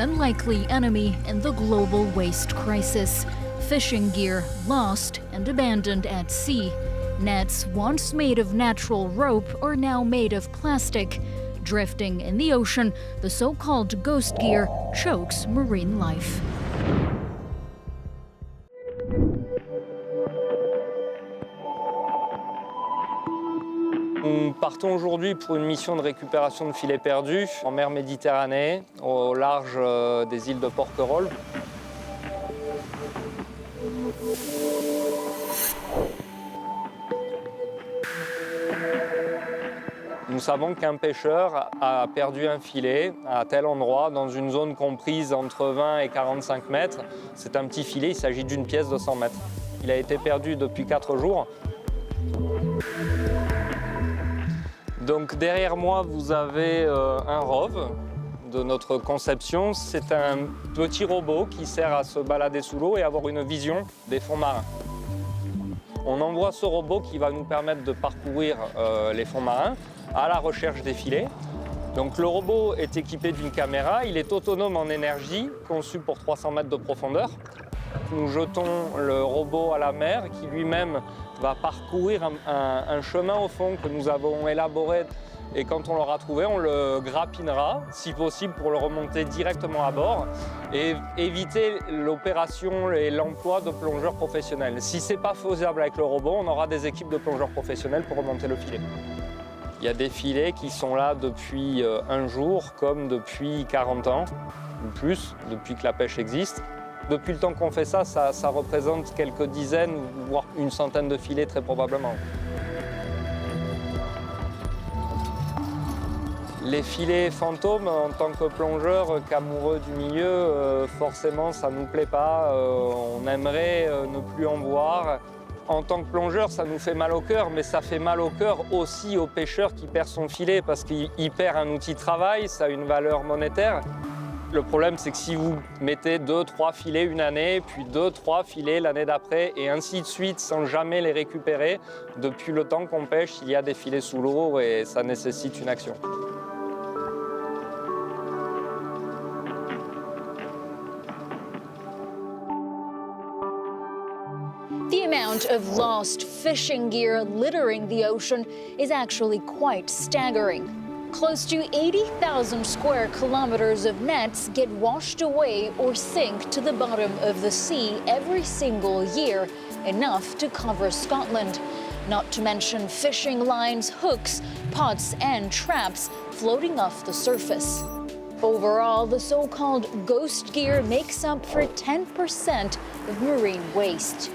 an unlikely enemy in the global waste crisis. Fishing gear lost and abandoned at sea. Nets once made of natural rope are now made of plastic. Drifting in the ocean, the so-called ghost gear chokes marine life. Nous partons aujourd'hui pour une mission de récupération de filets perdus en mer Méditerranée, au large des îles de Porquerolles. Nous savons qu'un pêcheur a perdu un filet à tel endroit, dans une zone comprise entre 20 et 45 mètres. C'est un petit filet, il s'agit d'une pièce de 100 mètres. Il a été perdu depuis 4 jours. Donc derrière moi, vous avez un ROV de notre conception. C'est un petit robot qui sert à se balader sous l'eau et avoir une vision des fonds marins. On envoie ce robot qui va nous permettre de parcourir les fonds marins à la recherche des filets. Donc le robot est équipé d'une caméra, il est autonome en énergie, conçu pour 300 mètres de profondeur. Nous jetons le robot à la mer qui lui-même va parcourir un chemin au fond que nous avons élaboré et quand on l'aura trouvé, on le grappinera, si possible, pour le remonter directement à bord et éviter l'opération et l'emploi de plongeurs professionnels. Si ce n'est pas faisable avec le robot, on aura des équipes de plongeurs professionnels pour remonter le filet. Il y a des filets qui sont là depuis un jour, comme depuis 40 ans, ou plus, depuis que la pêche existe. Depuis le temps qu'on fait ça, ça représente quelques dizaines, voire une centaine de filets très probablement. Les filets fantômes, en tant que plongeur, qu'amoureux du milieu, forcément ça ne nous plaît pas, on aimerait ne plus en voir. En tant que plongeur, ça nous fait mal au cœur, mais ça fait mal au cœur aussi au pêcheur qui perd son filet parce qu'il perd un outil de travail, ça a une valeur monétaire. Le problème, c'est que si vous mettez 2-3 filets une année, puis 2-3 filets l'année d'après, et ainsi de suite, sans jamais les récupérer, depuis le temps qu'on pêche, il y a des filets sous l'eau et ça nécessite une action. The amount of lost fishing gear littering the ocean is actually quite staggering. Close to 80,000 square kilometers of nets get washed away or sink to the bottom of the sea every single year, enough to cover Scotland. Not to mention fishing lines, hooks, pots, and traps floating off the surface. Overall, the so-called ghost gear makes up for 10% of marine waste.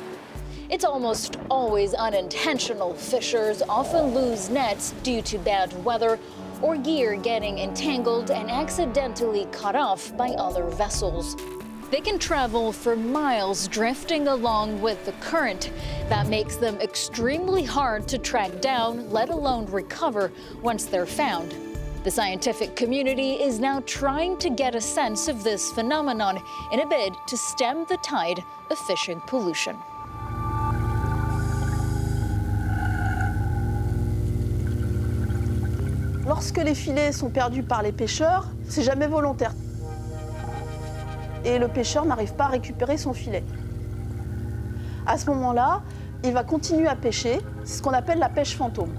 It's almost always unintentional. Fishers often lose nets due to bad weather or gear getting entangled and accidentally cut off by other vessels. They can travel for miles drifting along with the current. That makes them extremely hard to track down, let alone recover once they're found. The scientific community is now trying to get a sense of this phenomenon in a bid to stem the tide of fishing pollution. Lorsque les filets sont perdus par les pêcheurs, c'est jamais volontaire. Et le pêcheur n'arrive pas à récupérer son filet. À ce moment-là, il va continuer à pêcher, c'est ce qu'on appelle la pêche fantôme.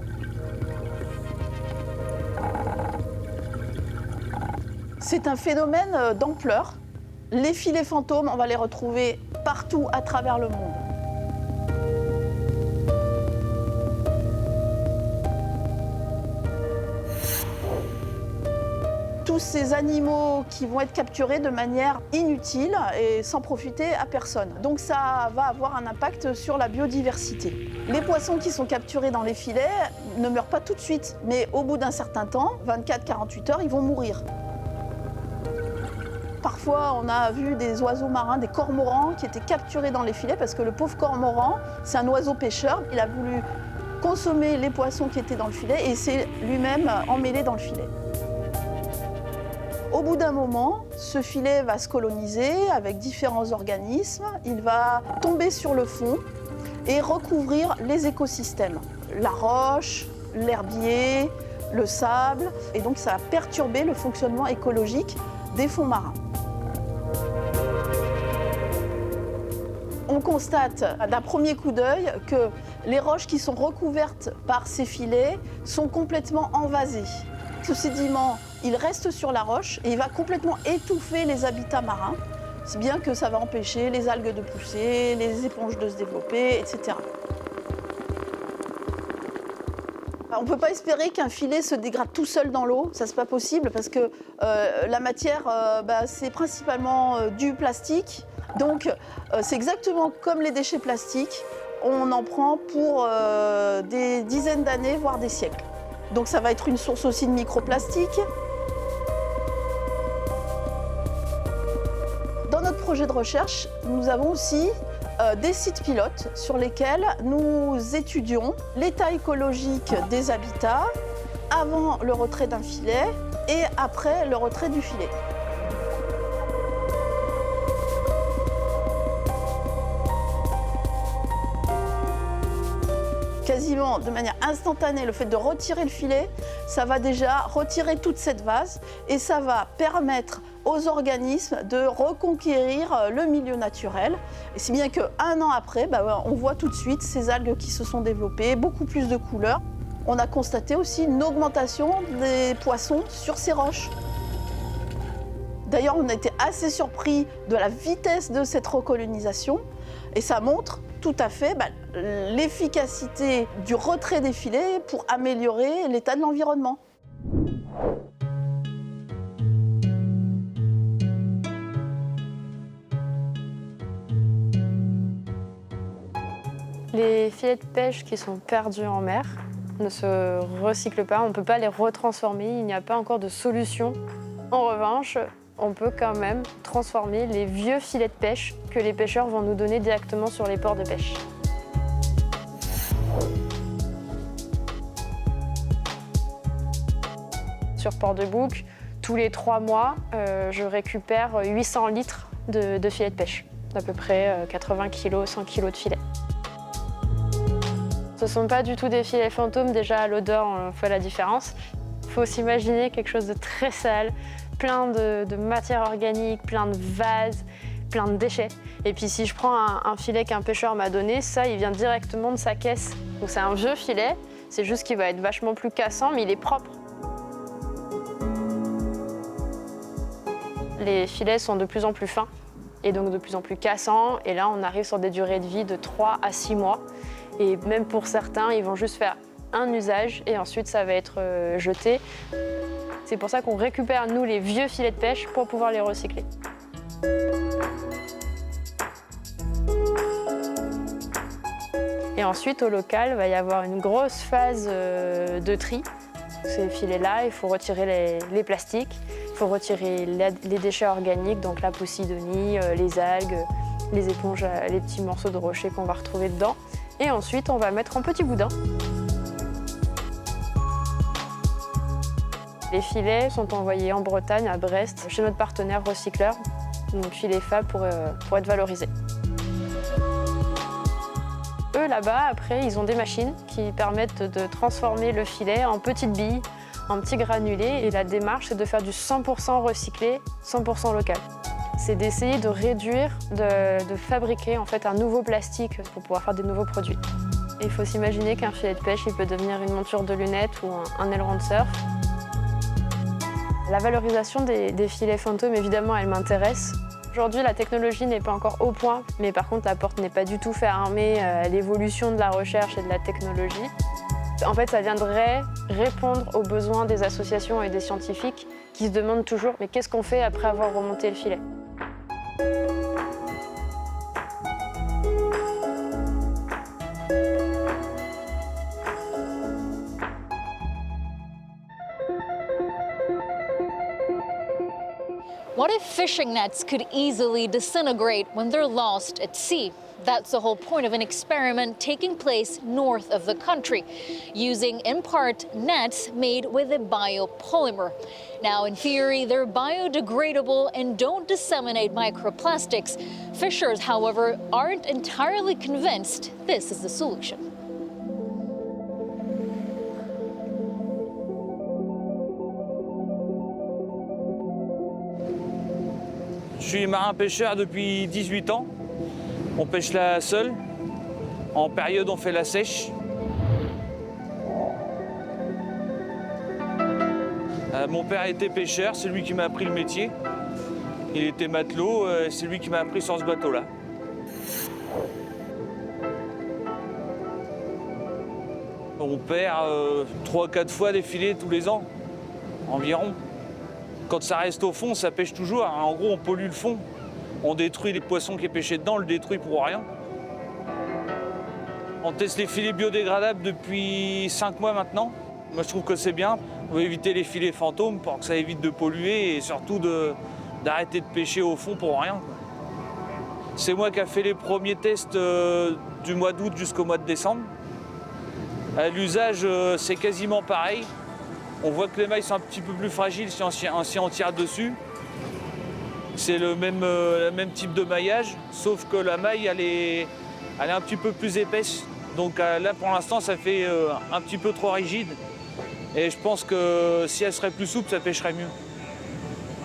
C'est un phénomène d'ampleur. Les filets fantômes, on va les retrouver partout à travers le monde. Tous ces animaux qui vont être capturés de manière inutile et sans profiter à personne. Donc ça va avoir un impact sur la biodiversité. Les poissons qui sont capturés dans les filets ne meurent pas tout de suite, mais au bout d'un certain temps, 24-48 heures, ils vont mourir. Parfois, on a vu des oiseaux marins, des cormorans qui étaient capturés dans les filets parce que le pauvre cormoran, c'est un oiseau pêcheur, il a voulu consommer les poissons qui étaient dans le filet et s'est lui-même emmêlé dans le filet. Au bout d'un moment, ce filet va se coloniser avec différents organismes. Il va tomber sur le fond et recouvrir les écosystèmes. La roche, l'herbier, le sable. Et donc ça va perturber le fonctionnement écologique des fonds marins. On constate d'un premier coup d'œil que les roches qui sont recouvertes par ces filets sont complètement envasées. Ce sédiment, il reste sur la roche et il va complètement étouffer les habitats marins, si bien que ça va empêcher les algues de pousser, les éponges de se développer, etc. On ne peut pas espérer qu'un filet se dégrade tout seul dans l'eau, ça c'est pas possible parce que la matière c'est principalement du plastique. Donc c'est exactement comme les déchets plastiques, on en prend pour des dizaines d'années, voire des siècles. Donc ça va être une source aussi de microplastiques. Dans notre projet de recherche, nous avons aussi des sites pilotes sur lesquels nous étudions l'état écologique des habitats avant le retrait d'un filet et après le retrait du filet. Quasiment de manière instantanée, le fait de retirer le filet, ça va déjà retirer toute cette vase et ça va permettre aux organismes de reconquérir le milieu naturel. Et si bien qu'un an après, on voit tout de suite ces algues qui se sont développées, beaucoup plus de couleurs. On a constaté aussi une augmentation des poissons sur ces roches. D'ailleurs, on a été assez surpris de la vitesse de cette recolonisation et ça montre tout à fait l'efficacité du retrait des filets pour améliorer l'état de l'environnement. Les filets de pêche qui sont perdus en mer ne se recyclent pas, on ne peut pas les retransformer, il n'y a pas encore de solution. En revanche, on peut quand même transformer les vieux filets de pêche que les pêcheurs vont nous donner directement sur les ports de pêche. Sur Port-de-Bouc, tous les 3 mois, je récupère 800 litres de filets de pêche, à peu près 80 kg, 100 kg de filets. Ce ne sont pas du tout des filets fantômes, déjà à l'odeur on fait la différence. Il faut s'imaginer quelque chose de très sale, plein de matière organique, plein de vases, plein de déchets. Et puis si je prends un filet qu'un pêcheur m'a donné, ça il vient directement de sa caisse. Donc c'est un vieux filet, c'est juste qu'il va être vachement plus cassant, mais il est propre. Les filets sont de plus en plus fins et donc de plus en plus cassants. Et là on arrive sur des durées de vie de 3 à 6 mois. Et même pour certains, ils vont juste faire un usage et ensuite ça va être jeté. C'est pour ça qu'on récupère, nous, les vieux filets de pêche pour pouvoir les recycler. Et ensuite, au local, il va y avoir une grosse phase de tri. Ces filets-là, il faut retirer les plastiques, il faut retirer les déchets organiques, donc la posidonie, les algues, les éponges, les petits morceaux de rocher qu'on va retrouver dedans. Et ensuite, on va mettre en petits boudins. Les filets sont envoyés en Bretagne, à Brest, chez notre partenaire recycleur, donc Filets Fab pour être valorisés. Eux, là-bas, après, ils ont des machines qui permettent de transformer le filet en petites billes, en petits granulés. Et la démarche, c'est de faire du 100% recyclé, 100% local. C'est d'essayer de réduire, de fabriquer en fait un nouveau plastique pour pouvoir faire des nouveaux produits. Et il faut s'imaginer qu'un filet de pêche, il peut devenir une monture de lunettes ou un aileron de surf. La valorisation des filets fantômes, évidemment, elle m'intéresse. Aujourd'hui, la technologie n'est pas encore au point, mais par contre, la porte n'est pas du tout fermée à l'évolution de la recherche et de la technologie. En fait, ça viendrait répondre aux besoins des associations et des scientifiques qui se demandent toujours « mais qu'est-ce qu'on fait après avoir remonté le filet ?» What if fishing nets could easily disintegrate when they're lost at sea? That's the whole point of an experiment taking place north of the country, using in part nets made with a biopolymer. Now, in theory, they're biodegradable and don't disseminate microplastics. Fishers, however, aren't entirely convinced this is the solution. Je suis marin-pêcheur depuis 18 ans. On pêche là seul. En période, on fait la sèche. Mon père était pêcheur, c'est lui qui m'a appris le métier. Il était matelot, c'est lui qui m'a appris sur ce bateau-là. On perd 3-4 fois des filets tous les ans, environ. Quand ça reste au fond, ça pêche toujours. En gros, on pollue le fond. On détruit les poissons qui est pêché dedans, on le détruit pour rien. On teste les filets biodégradables depuis 5 mois maintenant. Moi, je trouve que c'est bien. On va éviter les filets fantômes pour que ça évite de polluer et surtout d'arrêter de pêcher au fond pour rien. C'est moi qui ai fait les premiers tests du mois d'août jusqu'au mois de décembre. À l'usage, c'est quasiment pareil. On voit que les mailles sont un petit peu plus fragiles si on tire dessus. C'est le même type de maillage, sauf que la maille, elle est un petit peu plus épaisse. Donc là, pour l'instant, ça fait un petit peu trop rigide. Et je pense que si elle serait plus souple, ça pêcherait mieux.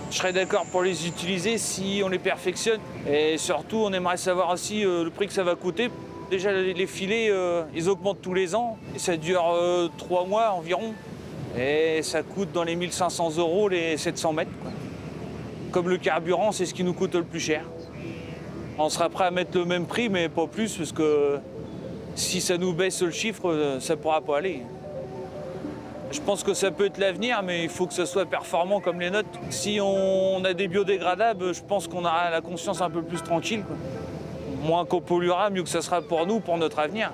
Je serais d'accord pour les utiliser si on les perfectionne. Et surtout, on aimerait savoir aussi le prix que ça va coûter. Déjà, les filets, ils augmentent tous les ans. Et ça dure 3 mois environ. Et ça coûte dans les 1 500 € les 700 mètres. Quoi. Comme le carburant, c'est ce qui nous coûte le plus cher. On sera prêt à mettre le même prix, mais pas plus, parce que si ça nous baisse le chiffre, ça ne pourra pas aller. Je pense que ça peut être l'avenir, mais il faut que ce soit performant comme les nôtres. Si on a des biodégradables, je pense qu'on aura la conscience un peu plus tranquille. Quoi. Moins qu'on polluera, mieux que ça sera pour nous, pour notre avenir.